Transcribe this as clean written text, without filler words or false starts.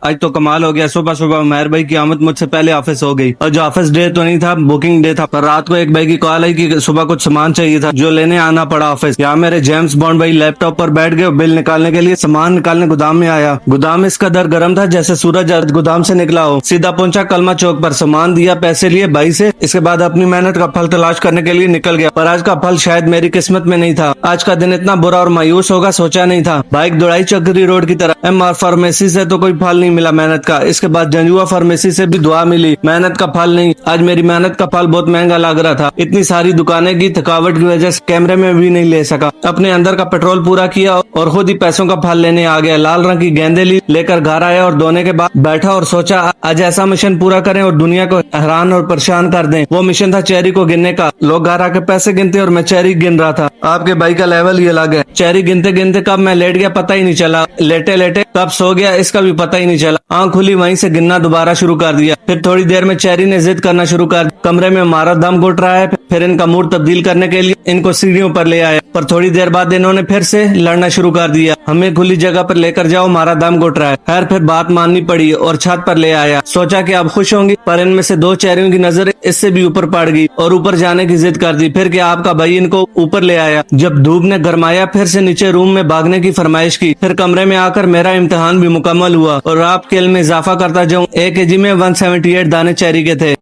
आज तो कमाल हो गया, सुबह सुबह मेहर भाई की आमद मुझसे पहले ऑफिस हो गई। और जो ऑफिस डे तो नहीं था, बुकिंग डे था। पर रात को एक भाई की कॉल आई कि सुबह कुछ सामान चाहिए था, जो लेने आना पड़ा ऑफिस। यहाँ मेरे जेम्स बॉन्ड भाई लैपटॉप पर बैठ गए, बिल निकालने के लिए सामान निकालने गोदाम में आया। गोदाम इस कदर गर्म था जैसे सूरज आज गोदाम से निकला हो। सीधा पहुंचा कलमा चौक पर, सामान दिया, पैसे लिए भाई से। इसके बाद अपनी मेहनत का फल तलाश करने के लिए निकल गया। पर आज का फल शायद मेरी किस्मत में नहीं था। आज का दिन इतना बुरा और मायूस होगा सोचा नहीं था। बाइक दौड़ाई चक्री रोड की तरफ। एमआर फार्मेसी से तो कोई फल नहीं मिला मेहनत का। इसके बाद जंजुआ फार्मेसी से भी दुआ मिली, मेहनत का फल नहीं। आज मेरी मेहनत का फल बहुत महंगा लग रहा था। इतनी सारी दुकानें की थकावट की वजह से कैमरे में भी नहीं ले सका। अपने अंदर का पेट्रोल पूरा किया और खुद ही पैसों का फल लेने आ गया। लाल रंग की गेंदे ली, लेकर घर आया और धोने के बाद बैठा और सोचा आज ऐसा मिशन पूरा करें और दुनिया को हैरान और परेशान कर दें। वो मिशन था चेरी को गिनने का। लोग घर आके पैसे गिनते और मैं चेरी गिन रहा था। आपके भाई का लेवल ही अलग है। चेरी गिनते गिनते कब मैं लेट गया पता ही नहीं चला, लेटे लेटे कब सो गया इसका भी पता ही नहीं चला। आंख खुली वहीं से गिनना दोबारा शुरू कर दिया। फिर थोड़ी देर में चेरी ने जिद करना शुरू कर। कमरे में हमारा दम घुट रहा है। फिर इनका मूड तब्दील करने के लिए इनको सीढ़ियों पर ले आया। पर थोड़ी देर बाद इन्होंने फिर से लड़ना शुरू कर दिया। हमें खुली जगह पर लेकर जाओ, हमारा दम घुट रहा है। खैर फिर बात माननी पड़ी और छत पर ले आया। सोचा कि आप खुश होंगी, पर इनमें से दो चेरियों की नजर इससे भी ऊपर पड़ गई और ऊपर जाने की जिद कर दी। फिर क्या आपका भाई इनको ऊपर ले आया। जब धूप ने गरमाया फिर से नीचे रूम में भागने की फरमाइश की। फिर कमरे में आकर मेरा इम्तिहान भी मुकम्मल हुआ और आप खेल में इजाफा करता जाऊं। 1 kg में 178 दाने चेरी के थे।